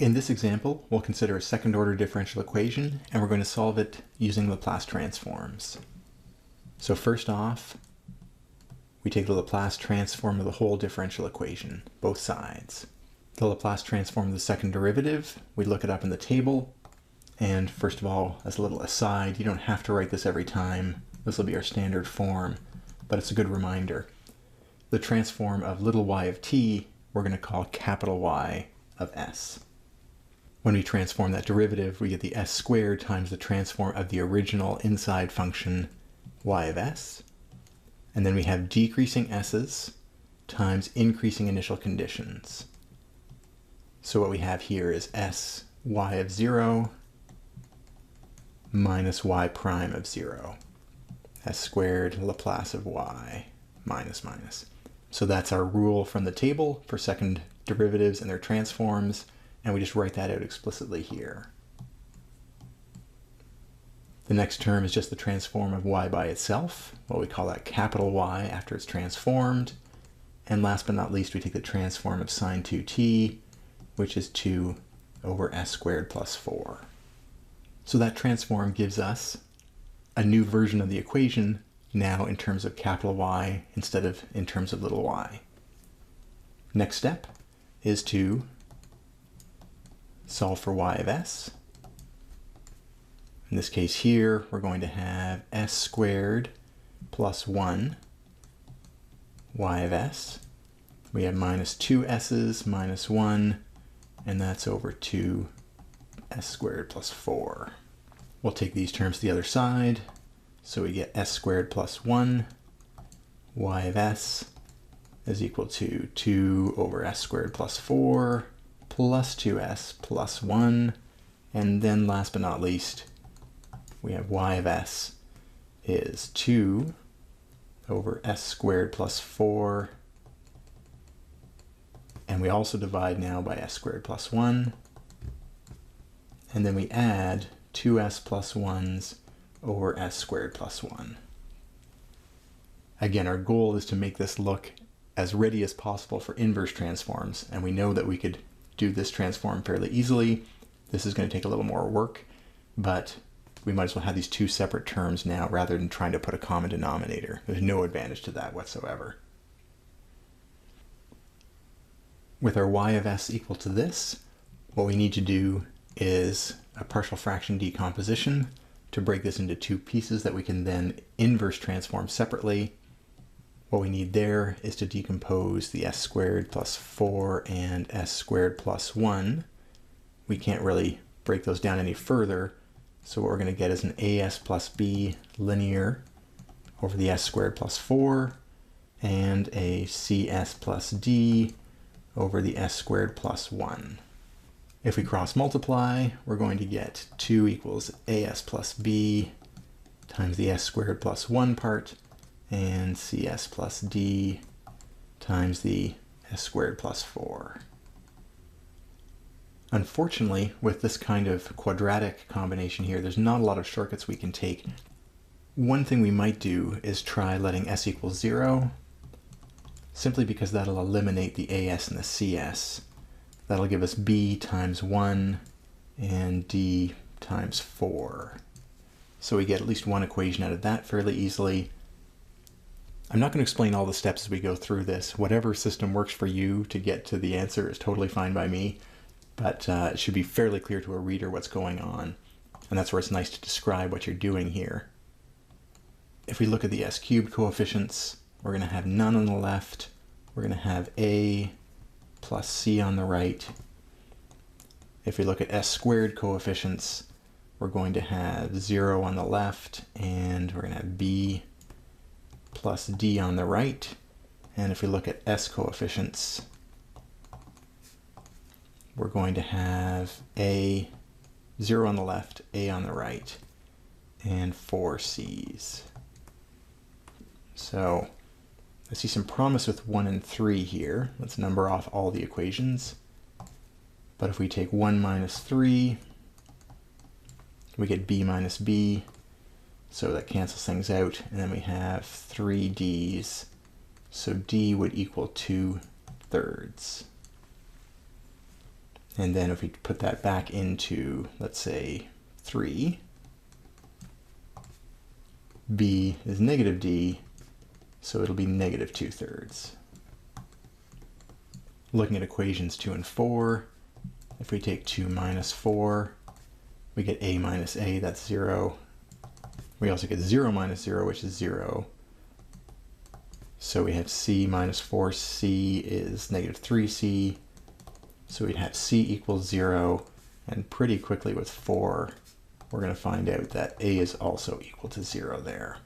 In this example, we'll consider a second-order differential equation, and we're going to solve it using Laplace transforms. So first off, we take the Laplace transform of the whole differential equation, both sides. The Laplace transform of the second derivative, we look it up in the table, and first of all, as a little aside, you don't have to write this every time. This will be our standard form, but it's a good reminder. The transform of little y of t, we're going to call capital Y of s. When we transform that derivative, we get the s squared times the transform of the original inside function y of s. And then we have decreasing s's times increasing initial conditions. So what we have here is s y of 0 minus y prime of 0. S squared Laplace of y minus minus. So that's our rule from the table for second derivatives and their transforms. And we just write that out explicitly here. The next term is just the transform of y by itself. Well, we call that capital Y after it's transformed. And last but not least, we take the transform of sine 2t, which is 2 over s squared plus 4. So that transform gives us a new version of the equation now in terms of capital Y instead of in terms of little y. Next step is to solve for y of s. In this case here, we're going to have s squared plus 1 y of s. We have minus 2 s's minus 1, and that's over 2 s squared plus 4. We'll take these terms to the other side, so we get s squared plus 1 y of s is equal to 2 over s squared plus 4 plus 2s plus 1, and then last but not least, we have y of s is 2 over s squared plus 4, and we also divide now by s squared plus 1, and then we add 2s plus 1s over s squared plus 1. Again, our goal is to make this look as ready as possible for inverse transforms, and we know that we could do this transform fairly easily. This is going to take a little more work, but we might as well have these two separate terms now rather than trying to put a common denominator. There's no advantage to that whatsoever. With our y of s equal to this, what we need to do is a partial fraction decomposition to break this into two pieces that we can then inverse transform separately. What we need there is to decompose the s squared plus 4 and s squared plus 1. We can't really break those down any further, so what we're going to get is an as plus b linear over the s squared plus 4 and a cs plus d over the s squared plus 1. If we cross multiply, we're going to get 2 equals as plus b times the s squared plus 1 part and cs plus d times the s squared plus 4. Unfortunately, with this kind of quadratic combination here, there's not a lot of shortcuts we can take. One thing we might do is try letting s equal 0, simply because that'll eliminate the as and the cs. That'll give us b times 1 and d times 4. So we get at least one equation out of that fairly easily. I'm not going to explain all the steps as we go through this. Whatever system works for you to get to the answer is totally fine by me, but it should be fairly clear to a reader what's going on. And that's where it's nice to describe what you're doing here. If we look at the s cubed coefficients, we're going to have none on the left. We're going to have a plus c on the right. If we look at s squared coefficients, we're going to have 0 on the left, and we're going to have b plus d on the right. And if we look at s coefficients, we're going to have a 0 on the left, a on the right, and 4 c's. So I see some promise with 1 and 3 here. Let's number off all the equations. But if we take 1 minus 3, we get b minus b. So that cancels things out. And then we have 3 d's. So d would equal 2/3. And then if we put that back into, let's say, 3, b is negative d, so it'll be negative 2/3. Looking at equations 2 and 4, if we take 2 minus 4, we get a minus a, that's 0. We also get 0 minus 0, which is 0. So we have c minus 4c is negative 3c. So we'd have c equals 0, and pretty quickly with 4, we're going to find out that a is also equal to 0 there.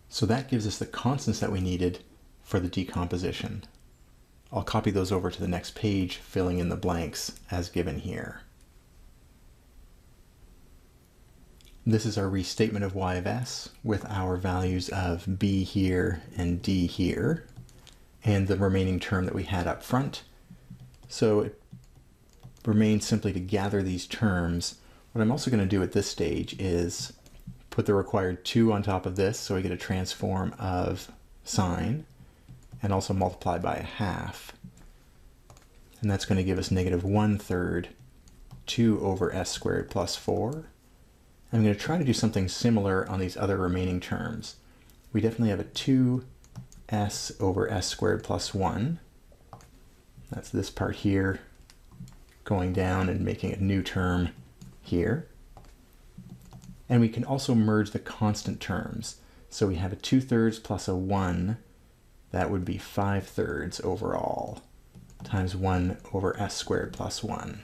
So that gives us the constants that we needed for the decomposition. I'll copy those over to the next page, filling in the blanks as given here. This is our restatement of y of s with our values of b here and d here, and the remaining term that we had up front. So it remains simply to gather these terms. What I'm also going to do at this stage is put the required 2 on top of this, so we get a transform of sine, and also multiply by a half. And that's going to give us negative 1/3 2 over s squared plus 4. I'm going to try to do something similar on these other remaining terms. We definitely have a 2s over s squared plus 1. That's this part here going down and making a new term here. And we can also merge the constant terms. So we have a 2/3 plus a 1. That would be 5/3 overall, times 1 over s squared plus 1.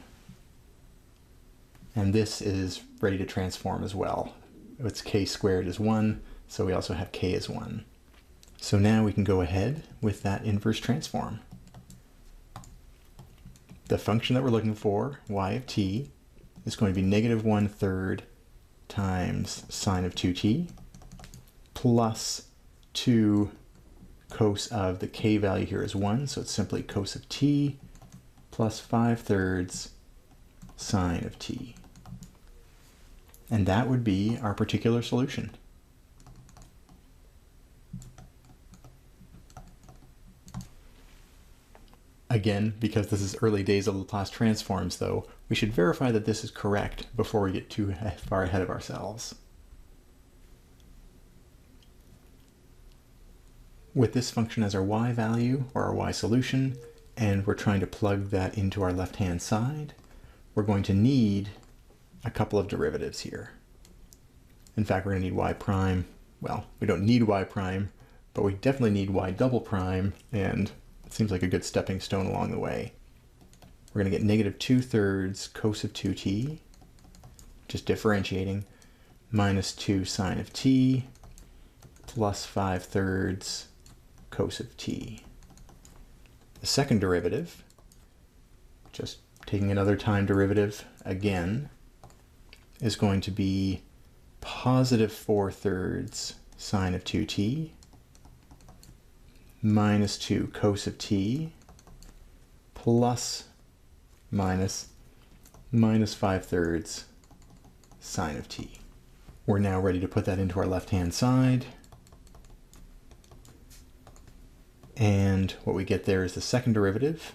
And this is ready to transform as well. Its k squared is 1, so we also have k as 1. So now we can go ahead with that inverse transform. The function that we're looking for, y of t, is going to be negative 1/3 times sine of 2t plus 2 cos of the k value here is 1, so it's simply cos of t plus 5/3 sine of t. And that would be our particular solution. Again, because this is early days of Laplace transforms, though, we should verify that this is correct before we get too far ahead of ourselves. With this function as our y value, or our y solution, and we're trying to plug that into our left-hand side, we're going to need a couple of derivatives here. In fact, we're going to need y prime. Well, we don't need y prime, but we definitely need y double prime, and it seems like a good stepping stone along the way. We're going to get negative 2/3 cos of 2t, just differentiating, minus 2 sine of t, plus 5/3 cos of t. The second derivative, just taking another time derivative again, is going to be positive 4/3 sine of 2t minus 2 cos of t plus minus 5/3 sine of t. We're now ready to put that into our left-hand side. And what we get there is the second derivative,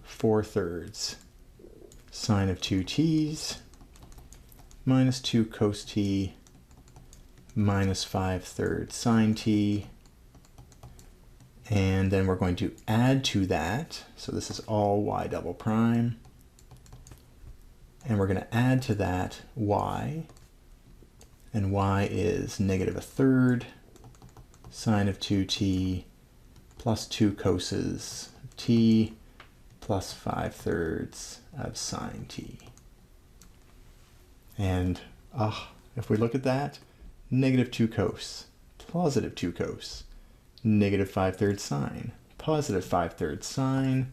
4/3 sine of 2t's minus 2 cos t minus 5/3 sine t. And then we're going to add to that, so this is all y double prime, and we're going to add to that y, and y is negative 1/3 sine of 2t plus 2 coses of t plus 5/3 of sine t. And if we look at that, negative 2 cos, positive 2 cos, negative 5/3 sine, positive 5/3 sine.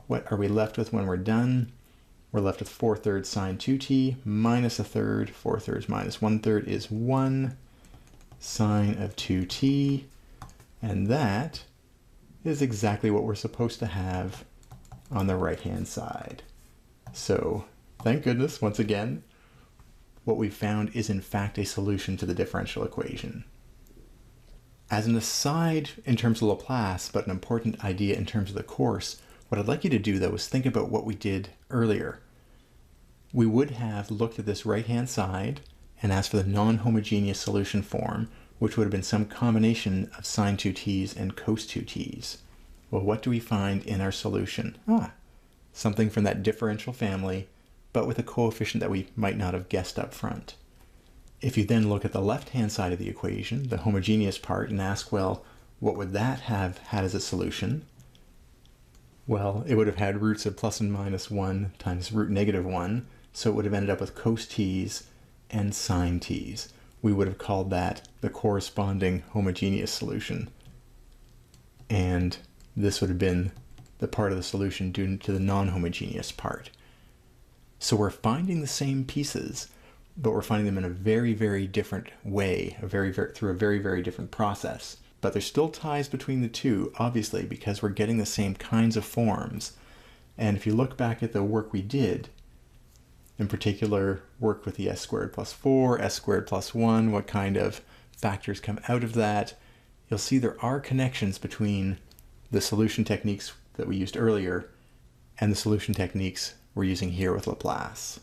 What are we left with when we're done? We're left with 4/3 sine 2t minus 1/3. 4/3 minus 1/3 is 1 sine of 2t. And that is exactly what we're supposed to have on the right-hand side. So thank goodness, once again, what we found is in fact a solution to the differential equation. As an aside in terms of Laplace, but an important idea in terms of the course, What I'd like you to do, though, is think about what we did earlier. We would have looked at this right-hand side and asked for the non-homogeneous solution form, which would have been some combination of sine 2t's and cos 2t's. Well, what do we find in our solution? Something from that differential family, but with a coefficient that we might not have guessed up front. If you then look at the left-hand side of the equation, the homogeneous part, and ask, well, what would that have had as a solution? Well, it would have had roots of plus and minus 1 times root negative 1, so it would have ended up with cos t's and sine t's. We would have called that the corresponding homogeneous solution. And this would have been the part of the solution due to the non-homogeneous part. So we're finding the same pieces, but we're finding them in a very, very different way, through a very, very different process. But there's still ties between the two, obviously, because we're getting the same kinds of forms. And if you look back at the work we did, in particular, work with the s squared plus 4, s squared plus 1, what kind of factors come out of that, you'll see there are connections between the solution techniques that we used earlier and the solution techniques we're using here with Laplace.